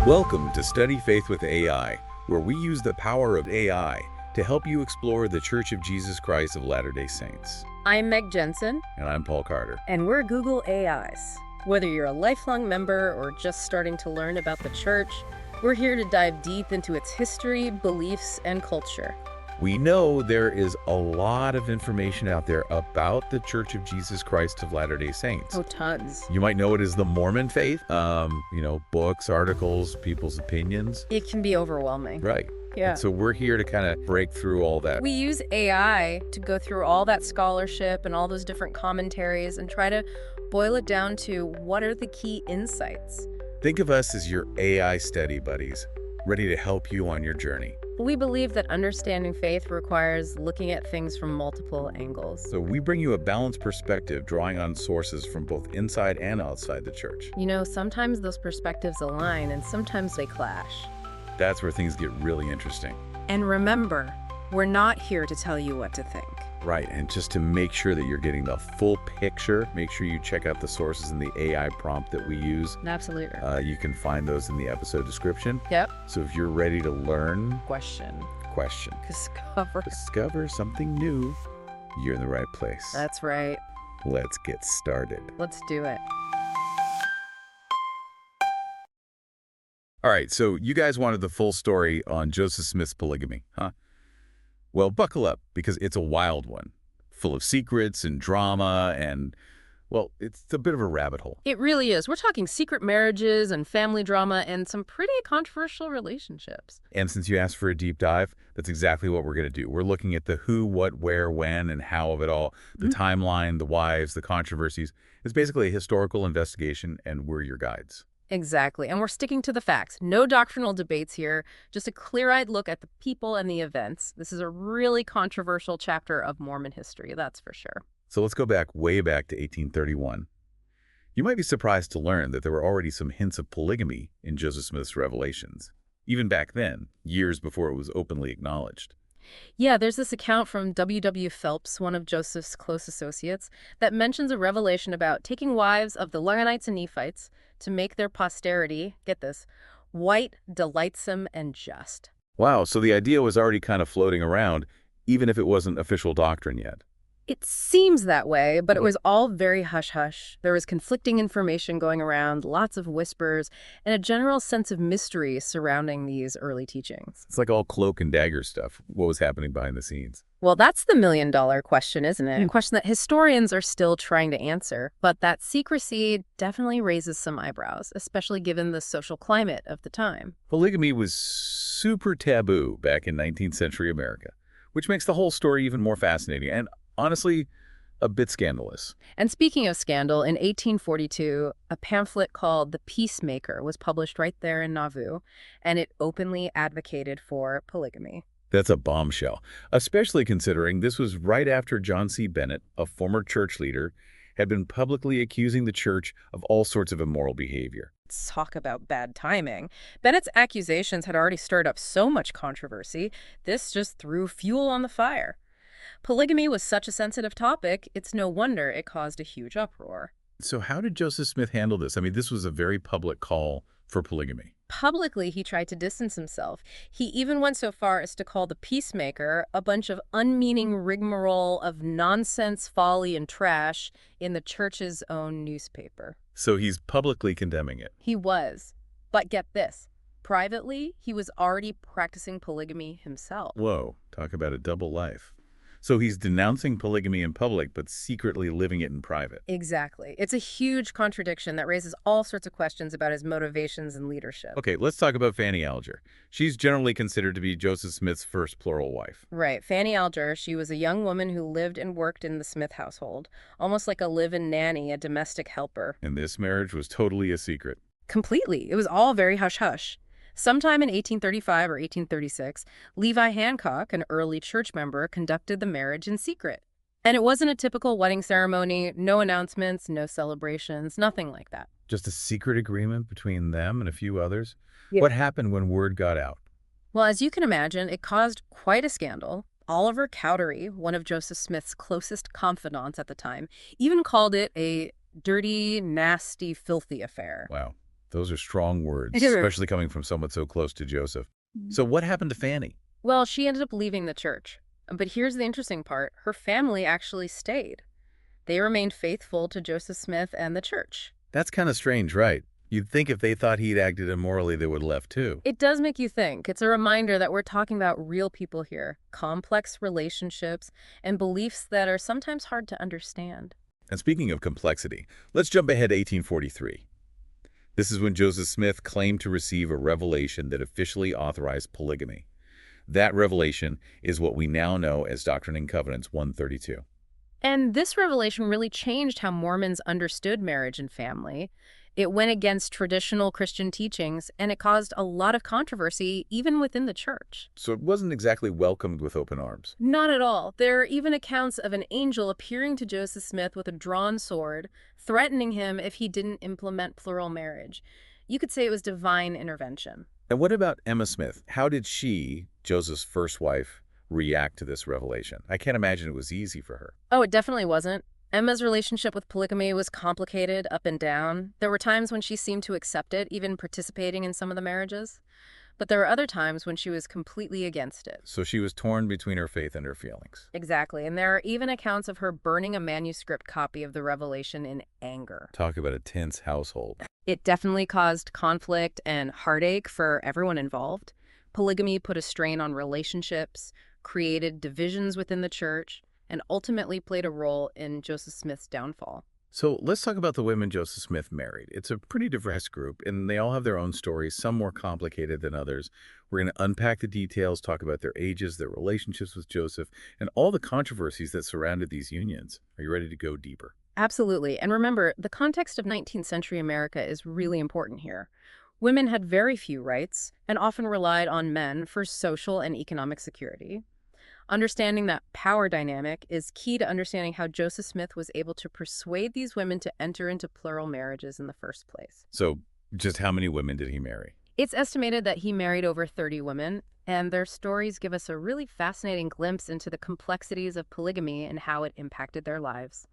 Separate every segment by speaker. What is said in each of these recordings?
Speaker 1: Welcome to Study Faith with AI, where we use the power of AI to help you explore the Church of Jesus Christ of Latter-day Saints.
Speaker 2: I'm Meg Jensen.
Speaker 1: And I'm Paul Carter.
Speaker 2: And we're Google AIs. Whether you're a lifelong member or just starting to learn about the church, we're here to dive deep into its history, beliefs, and culture.
Speaker 1: We know there is a lot of information out there about the Church of Jesus Christ of Latter-day Saints.
Speaker 2: Oh, tons.
Speaker 1: You might know it as the Mormon faith, books, articles, people's opinions.
Speaker 2: It can be overwhelming.
Speaker 1: Right.
Speaker 2: Yeah.
Speaker 1: And so we're here to kind of break through all that.
Speaker 2: We use AI to go through all that scholarship and all those different commentaries and try to boil it down to what are the key insights.
Speaker 1: Think of us as your AI study buddies, ready to help you on your journey.
Speaker 2: We believe that understanding faith requires looking at things from multiple angles.
Speaker 1: So we bring you a balanced perspective, drawing on sources from both inside and outside the church.
Speaker 2: You know, sometimes those perspectives align and sometimes they clash.
Speaker 1: That's where things get really interesting.
Speaker 2: And remember, we're not here to tell you what to think.
Speaker 1: Right, and just to make sure that you're getting the full picture, make sure you check out the sources in the AI prompt that we use.
Speaker 2: Absolutely.
Speaker 1: You can find those in the episode description.
Speaker 2: Yep.
Speaker 1: So if you're ready to learn,
Speaker 2: Question.
Speaker 1: discover something new, you're in the right place.
Speaker 2: That's right.
Speaker 1: Let's get started.
Speaker 2: Let's do it.
Speaker 1: All right, so you guys wanted the full story on Joseph Smith's polygamy, huh? Well, buckle up, because it's a wild one, full of secrets and drama and, well, it's a bit of a rabbit hole.
Speaker 2: It really is. We're talking secret marriages and family drama and some pretty controversial relationships.
Speaker 1: And since you asked for a deep dive, that's exactly what we're going to do. We're looking at the who, what, where, when, and how of it all, the timeline, the whys, the controversies. It's basically a historical investigation, and we're your guides.
Speaker 2: Exactly. And we're sticking to the facts. No doctrinal debates here, just a clear-eyed look at the people and the events. This is a really controversial chapter of Mormon history, that's for sure.
Speaker 1: So let's go back, way back to 1831. You might be surprised to learn that there were already some hints of polygamy in Joseph Smith's revelations, even back then, years before it was openly acknowledged.
Speaker 2: Yeah, there's this account from W. Phelps, one of Joseph's close associates, that mentions a revelation about taking wives of the Lamanites and Nephites to make their posterity, get this, white, delightsome, and just.
Speaker 1: Wow, so the idea was already kind of floating around, even if it wasn't official doctrine yet.
Speaker 2: It seems that way, but it was all very hush-hush. There was conflicting information going around, lots of whispers, and a general sense of mystery surrounding these early teachings.
Speaker 1: It's like all cloak and dagger stuff, what was happening behind the scenes.
Speaker 2: Well, that's the million-dollar question, isn't it? A question that historians are still trying to answer. But that secrecy definitely raises some eyebrows, especially given the social climate of the time.
Speaker 1: Polygamy was super taboo back in 19th century America, which makes the whole story even more fascinating and, honestly, a bit scandalous.
Speaker 2: And speaking of scandal, in 1842, a pamphlet called The Peacemaker was published right there in Nauvoo, and it openly advocated for polygamy.
Speaker 1: That's a bombshell, especially considering this was right after John C. Bennett, a former church leader, had been publicly accusing the church of all sorts of immoral behavior.
Speaker 2: Talk about bad timing. Bennett's accusations had already stirred up so much controversy, this just threw fuel on the fire. Polygamy was such a sensitive topic, it's no wonder it caused a huge uproar.
Speaker 1: So how did Joseph Smith handle this? I mean, this was a very public call for polygamy.
Speaker 2: Publicly, he tried to distance himself. He even went so far as to call the Peacemaker a bunch of unmeaning rigmarole of nonsense, folly, and trash in the church's own newspaper.
Speaker 1: So he's publicly condemning it.
Speaker 2: He was. But get this. Privately, he was already practicing polygamy himself.
Speaker 1: Whoa, talk about a double life. So he's denouncing polygamy in public, but secretly living it in private.
Speaker 2: Exactly. It's a huge contradiction that raises all sorts of questions about his motivations and leadership.
Speaker 1: Okay, let's talk about Fanny Alger. She's generally considered to be Joseph Smith's first plural wife.
Speaker 2: Right. Fanny Alger, she was a young woman who lived and worked in the Smith household, almost like a live-in nanny, a domestic helper.
Speaker 1: And this marriage was totally a secret.
Speaker 2: Completely. It was all very hush-hush. Sometime in 1835 or 1836, Levi Hancock, an early church member, conducted the marriage in secret. And it wasn't a typical wedding ceremony, no announcements, no celebrations, nothing like that.
Speaker 1: Just a secret agreement between them and a few others?
Speaker 2: Yeah.
Speaker 1: What happened when word got out?
Speaker 2: Well, as you can imagine, it caused quite a scandal. Oliver Cowdery, one of Joseph Smith's closest confidants at the time, even called it a dirty, nasty, filthy affair.
Speaker 1: Wow. Those are strong words,
Speaker 2: Sure.
Speaker 1: especially coming from someone so close to Joseph. So what happened to Fanny?
Speaker 2: Well, she ended up leaving the church. But here's the interesting part. Her family actually stayed. They remained faithful to Joseph Smith and the church.
Speaker 1: That's kind of strange, right? You'd think if they thought he'd acted immorally, they would have left too.
Speaker 2: It does make you think. It's a reminder that we're talking about real people here, complex relationships, and beliefs that are sometimes hard to understand.
Speaker 1: And speaking of complexity, let's jump ahead to 1843. This is when Joseph Smith claimed to receive a revelation that officially authorized polygamy. That revelation is what we now know as Doctrine and Covenants 132.
Speaker 2: And this revelation really changed how Mormons understood marriage and family. It went against traditional Christian teachings, and it caused a lot of controversy even within the church.
Speaker 1: So it wasn't exactly welcomed with open arms.
Speaker 2: Not at all. There are even accounts of an angel appearing to Joseph Smith with a drawn sword, threatening him if he didn't implement plural marriage. You could say it was divine intervention.
Speaker 1: And what about Emma Smith? How did she, Joseph's first wife, react to this revelation? I can't imagine it was easy for her.
Speaker 2: Oh, it definitely wasn't. Emma's relationship with polygamy was complicated, up and down. There were times when she seemed to accept it, even participating in some of the marriages. But there were other times when she was completely against it.
Speaker 1: So she was torn between her faith and her feelings.
Speaker 2: Exactly. And there are even accounts of her burning a manuscript copy of the revelation in anger.
Speaker 1: Talk about a tense household.
Speaker 2: It definitely caused conflict and heartache for everyone involved. Polygamy put a strain on relationships, created divisions within the church, and ultimately played a role in Joseph Smith's downfall.
Speaker 1: So let's talk about the women Joseph Smith married. It's a pretty diverse group, and they all have their own stories, some more complicated than others. We're going to unpack the details, talk about their ages, their relationships with Joseph, and all the controversies that surrounded these unions. Are you ready to go deeper?
Speaker 2: Absolutely. And remember, the context of 19th century America is really important here. Women had very few rights and often relied on men for social and economic security. Understanding that power dynamic is key to understanding how Joseph Smith was able to persuade these women to enter into plural marriages in the first place.
Speaker 1: So just how many women did he marry?
Speaker 2: It's estimated that he married over 30 women, and their stories give us a really fascinating glimpse into the complexities of polygamy and how it impacted their lives.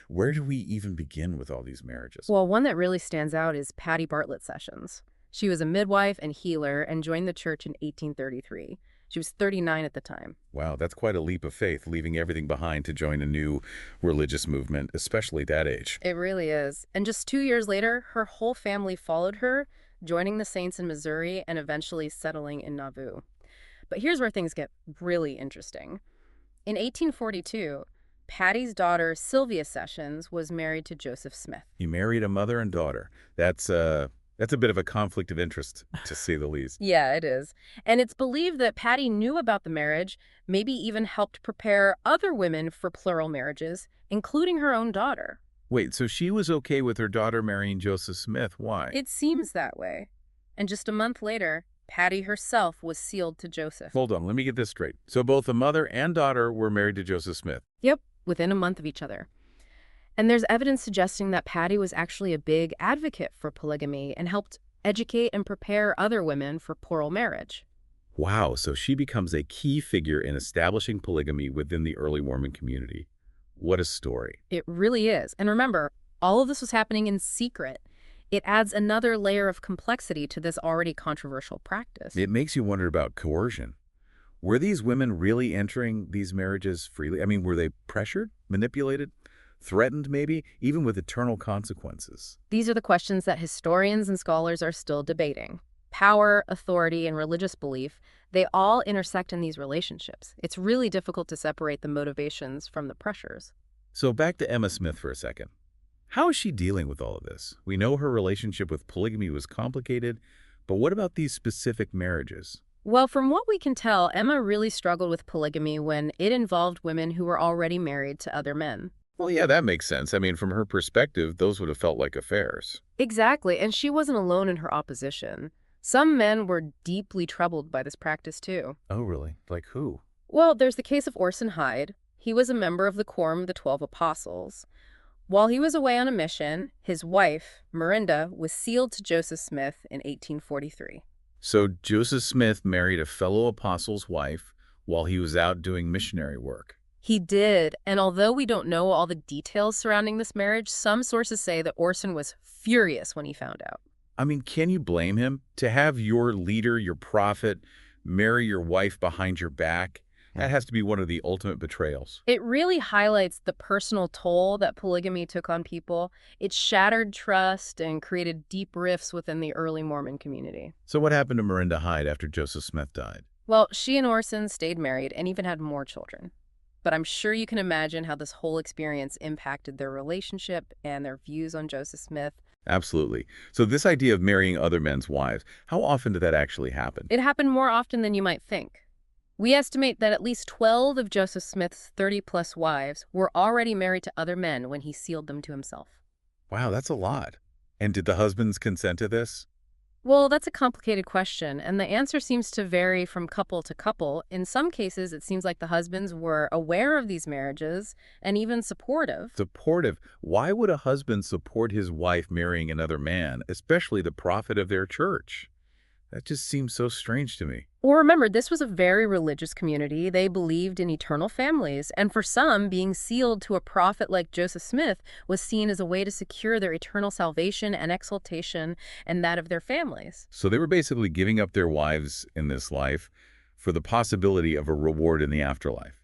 Speaker 1: Where do we even begin with all these marriages?
Speaker 2: Well, one that really stands out is Patty Bartlett Sessions. She was a midwife and healer and joined the church in 1833. She was 39 at the time.
Speaker 1: Wow, that's quite a leap of faith, leaving everything behind to join a new religious movement, especially at that age.
Speaker 2: It really is. And just 2 years later, her whole family followed her, joining the Saints in Missouri and eventually settling in Nauvoo. But here's where things get really interesting. In 1842, Patty's daughter, Sylvia Sessions, was married to Joseph Smith.
Speaker 1: He married a mother and daughter. That's a bit of a conflict of interest, to say the least.
Speaker 2: Yeah, it is. And it's believed that Patty knew about the marriage, maybe even helped prepare other women for plural marriages, including her own daughter.
Speaker 1: Wait, so she was okay with her daughter marrying Joseph Smith. Why?
Speaker 2: It seems that way. And just a month later, Patty herself was sealed to Joseph.
Speaker 1: Hold on, let me get this straight. So both the mother and daughter were married to Joseph Smith.
Speaker 2: Yep, within a month of each other. And there's evidence suggesting that Patty was actually a big advocate for polygamy and helped educate and prepare other women for plural marriage.
Speaker 1: Wow, so she becomes a key figure in establishing polygamy within the early Mormon community. What a story.
Speaker 2: It really is. And remember, all of this was happening in secret. It adds another layer of complexity to this already controversial practice.
Speaker 1: It makes you wonder about coercion. Were these women really entering these marriages freely? I mean, were they pressured, manipulated, threatened maybe, even with eternal consequences?
Speaker 2: These are the questions that historians and scholars are still debating. Power, authority, and religious belief, they all intersect in these relationships. It's really difficult to separate the motivations from the pressures.
Speaker 1: So back to Emma Smith for a second. How is she dealing with all of this? We know her relationship with polygamy was complicated, but what about these specific marriages?
Speaker 2: Well, from what we can tell, Emma really struggled with polygamy when it involved women who were already married to other men.
Speaker 1: Well, yeah, that makes sense. I mean, from her perspective, those would have felt like affairs.
Speaker 2: Exactly, and she wasn't alone in her opposition. Some men were deeply troubled by this practice, too.
Speaker 1: Oh, really? Like who?
Speaker 2: Well, there's the case of Orson Hyde. He was a member of the Quorum of the 12 Apostles. While he was away on a mission, his wife, Miranda, was sealed to Joseph Smith in 1843.
Speaker 1: So Joseph Smith married a fellow apostle's wife while he was out doing missionary work.
Speaker 2: He did, and although we don't know all the details surrounding this marriage, some sources say that Orson was furious when he found out.
Speaker 1: I mean, can you blame him? To have your leader, your prophet, marry your wife behind your back, that has to be one of the ultimate betrayals.
Speaker 2: It really highlights the personal toll that polygamy took on people. It shattered trust and created deep rifts within the early Mormon community.
Speaker 1: So what happened to Miranda Hyde after Joseph Smith died?
Speaker 2: Well, she and Orson stayed married and even had more children. But I'm sure you can imagine how this whole experience impacted their relationship and their views on Joseph Smith.
Speaker 1: Absolutely. So this idea of marrying other men's wives, how often did that actually happen?
Speaker 2: It happened more often than you might think. We estimate that at least 12 of Joseph Smith's 30-plus wives were already married to other men when he sealed them to himself.
Speaker 1: Wow, that's a lot. And did the husbands consent to this?
Speaker 2: Well, that's a complicated question, and the answer seems to vary from couple to couple. In some cases, it seems like the husbands were aware of these marriages and even supportive.
Speaker 1: Supportive. Why would a husband support his wife marrying another man, especially the prophet of their church? That just seems so strange to me.
Speaker 2: Well, remember, this was a very religious community. They believed in eternal families, and for some, being sealed to a prophet like Joseph Smith was seen as a way to secure their eternal salvation and exaltation and that of their families.
Speaker 1: So they were basically giving up their wives in this life for the possibility of a reward in the afterlife.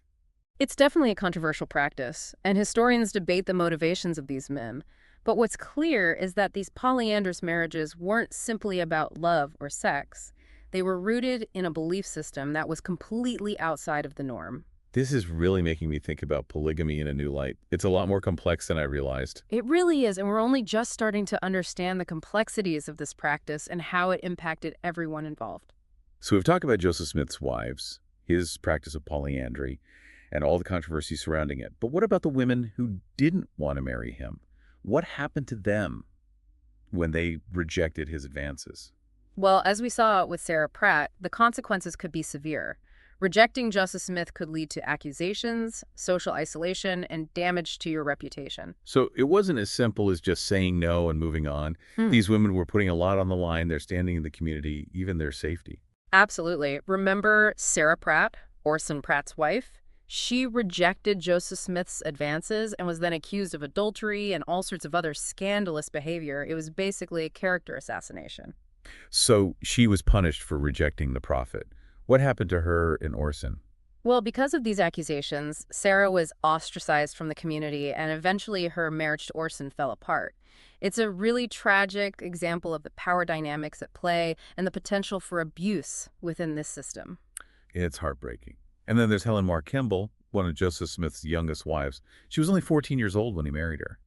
Speaker 2: It's definitely a controversial practice, and historians debate the motivations of these men. But what's clear is that these polyandrous marriages weren't simply about love or sex. They were rooted in a belief system that was completely outside of the norm.
Speaker 1: This is really making me think about polygamy in a new light. It's a lot more complex than I realized.
Speaker 2: It really is, and we're only just starting to understand the complexities of this practice and how it impacted everyone involved.
Speaker 1: So we've talked about Joseph Smith's wives, his practice of polyandry, and all the controversy surrounding it. But what about the women who didn't want to marry him? What happened to them when they rejected his advances?
Speaker 2: Well, as we saw with Sarah Pratt, the consequences could be severe. Rejecting Joseph Smith could lead to accusations, social isolation, and damage to your reputation.
Speaker 1: So it wasn't as simple as just saying no and moving on.
Speaker 2: Hmm.
Speaker 1: These women were putting a lot on the line, their standing in the community, even their safety.
Speaker 2: Absolutely. Remember Sarah Pratt, Orson Pratt's wife? She rejected Joseph Smith's advances and was then accused of adultery and all sorts of other scandalous behavior. It was basically a character assassination.
Speaker 1: So she was punished for rejecting the prophet. What happened to her and Orson?
Speaker 2: Well, because of these accusations, Sarah was ostracized from the community, and eventually her marriage to Orson fell apart. It's a really tragic example of the power dynamics at play and the potential for abuse within this system.
Speaker 1: It's heartbreaking. And then there's Helen Mar Kimball, one of Joseph Smith's youngest wives. She was only 14 years old when he married her.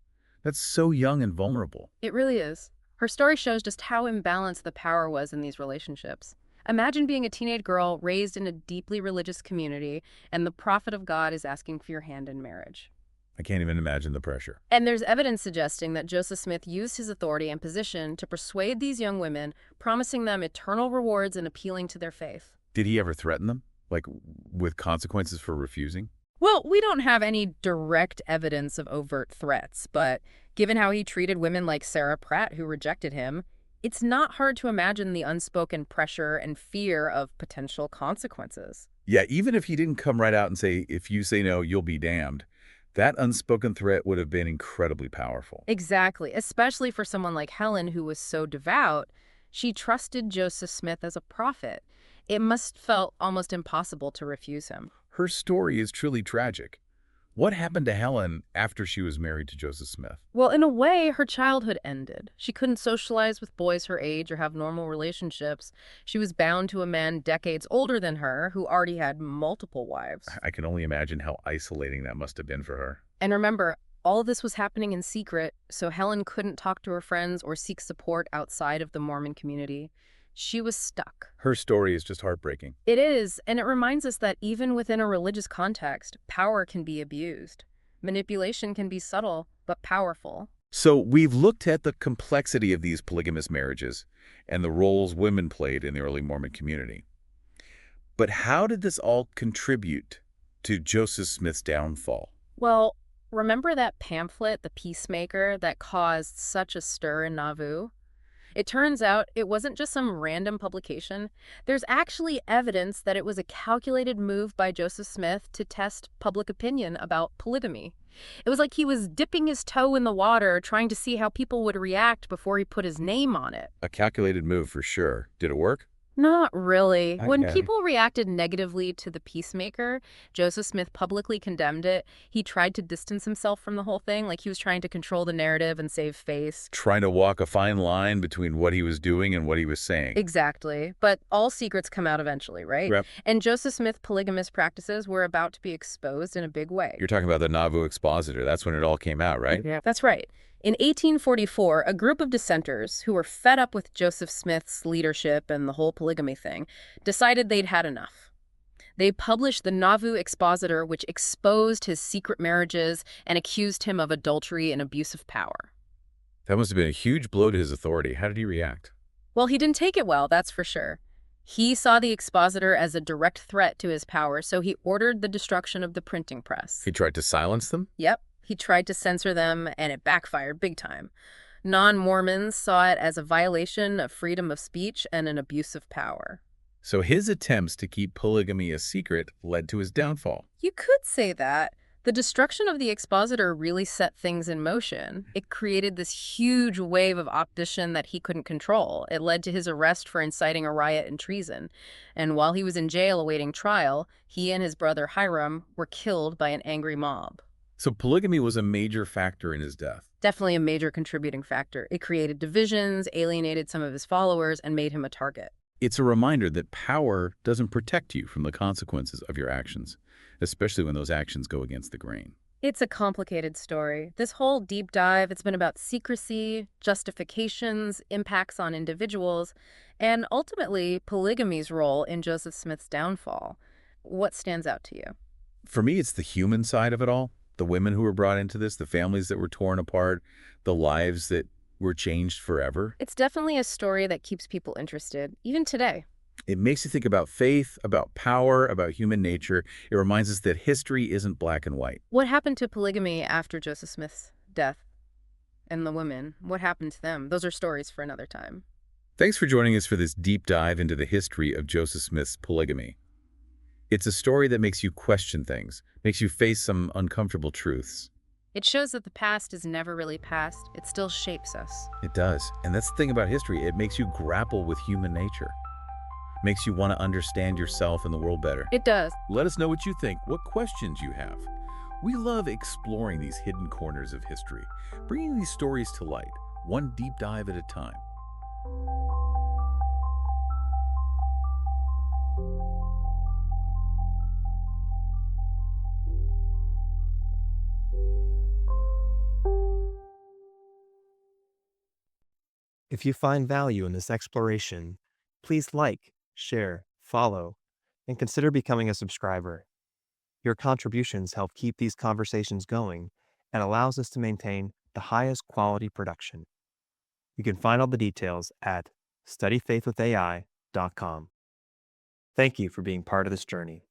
Speaker 1: That's so young and vulnerable.
Speaker 2: It really is. Her story shows just how imbalanced the power was in these relationships. Imagine being a teenage girl raised in a deeply religious community, and the prophet of God is asking for your hand in marriage.
Speaker 1: I can't even imagine the pressure.
Speaker 2: And there's evidence suggesting that Joseph Smith used his authority and position to persuade these young women, promising them eternal rewards and appealing to their faith.
Speaker 1: Did he ever threaten them? Like, with consequences for refusing?
Speaker 2: Well, we don't have any direct evidence of overt threats, but given how he treated women like Sarah Pratt who rejected him, it's not hard to imagine the unspoken pressure and fear of potential consequences.
Speaker 1: Yeah, even if he didn't come right out and say, if you say no, you'll be damned, that unspoken threat would have been incredibly powerful.
Speaker 2: Exactly, especially for someone like Helen who was so devout. She trusted Joseph Smith as a prophet. It must felt almost impossible to refuse him.
Speaker 1: Her story is truly tragic. What happened to Helen after she was married to Joseph Smith?
Speaker 2: Well, in a way, her childhood ended. She couldn't socialize with boys her age or have normal relationships. She was bound to a man decades older than her who already had multiple wives.
Speaker 1: I can only imagine how isolating that must have been for her.
Speaker 2: And remember, all of this was happening in secret, so Helen couldn't talk to her friends or seek support outside of the Mormon community. She was stuck.
Speaker 1: Her story is just heartbreaking.
Speaker 2: It is, and it reminds us that even within a religious context, power can be abused. Manipulation can be subtle, but powerful.
Speaker 1: So we've looked at the complexity of these polygamous marriages and the roles women played in the early Mormon community. But how did this all contribute to Joseph Smith's downfall?
Speaker 2: Well, remember that pamphlet, The Peacemaker, that caused such a stir in Nauvoo? It turns out it wasn't just some random publication. There's actually evidence that it was a calculated move by Joseph Smith to test public opinion about polygamy. It was like he was dipping his toe in the water, trying to see how people would react before he put his name on it.
Speaker 1: A calculated move for sure. Did it work?
Speaker 2: Not really. When
Speaker 1: Okay.
Speaker 2: people reacted negatively to the Peacemaker, Joseph Smith publicly condemned it. He tried to distance himself from the whole thing, like he was trying to control the narrative and save face.
Speaker 1: Trying to walk a fine line between what he was doing and what he was saying.
Speaker 2: Exactly. But all secrets come out eventually, right?
Speaker 1: Yep.
Speaker 2: And Joseph Smith polygamous practices were about to be exposed in a big way.
Speaker 1: You're talking about the Nauvoo Expositor. That's when it all came out, right?
Speaker 2: Yeah, that's right. In 1844, a group of dissenters who were fed up with Joseph Smith's leadership and the whole polygamy thing decided they'd had enough. They published the Nauvoo Expositor, which exposed his secret marriages and accused him of adultery and abuse of power.
Speaker 1: That must have been a huge blow to his authority. How did he react?
Speaker 2: Well, he didn't take it well, that's for sure. He saw the Expositor as a direct threat to his power, so he ordered the destruction of the printing press.
Speaker 1: He tried to silence them?
Speaker 2: Yep, he tried to censor them, and it backfired big time. Non-Mormons saw it as a violation of freedom of speech and an abuse of power.
Speaker 1: So his attempts to keep polygamy a secret led to his downfall.
Speaker 2: You could say that. The destruction of the Expositor really set things in motion. It created this huge wave of opposition that he couldn't control. It led to his arrest for inciting a riot and treason. And while he was in jail awaiting trial, he and his brother Hiram were killed by an angry mob.
Speaker 1: So polygamy was a major factor in his death.
Speaker 2: Definitely a major contributing factor. It created divisions, alienated some of his followers, and made him a target.
Speaker 1: It's a reminder that power doesn't protect you from the consequences of your actions, especially when those actions go against the grain.
Speaker 2: It's a complicated story. This whole deep dive, it's been about secrecy, justifications, impacts on individuals, and ultimately polygamy's role in Joseph Smith's downfall. What stands out to you?
Speaker 1: For me, it's the human side of it all. The women who were brought into this, the families that were torn apart, the lives that were changed forever.
Speaker 2: It's definitely a story that keeps people interested, even today.
Speaker 1: It makes you think about faith, about power, about human nature. It reminds us that history isn't black and white.
Speaker 2: What happened to polygamy after Joseph Smith's death? And the women, what happened to them? Those are stories for another time.
Speaker 1: Thanks for joining us for this deep dive into the history of Joseph Smith's polygamy. It's a story that makes you question things, makes you face some uncomfortable truths.
Speaker 2: It shows that the past is never really past. It still shapes us.
Speaker 1: It does. And that's the thing about history. It makes you grapple with human nature. Makes you want to understand yourself and the world better.
Speaker 2: It does.
Speaker 1: Let us know what you think, what questions you have. We love exploring these hidden corners of history, bringing these stories to light, one deep dive at a time.
Speaker 3: If you find value in this exploration, please like, share, follow, and consider becoming a subscriber. Your contributions help keep these conversations going and allows us to maintain the highest quality production. You can find all the details at studyfaithwithai.com. Thank you for being part of this journey.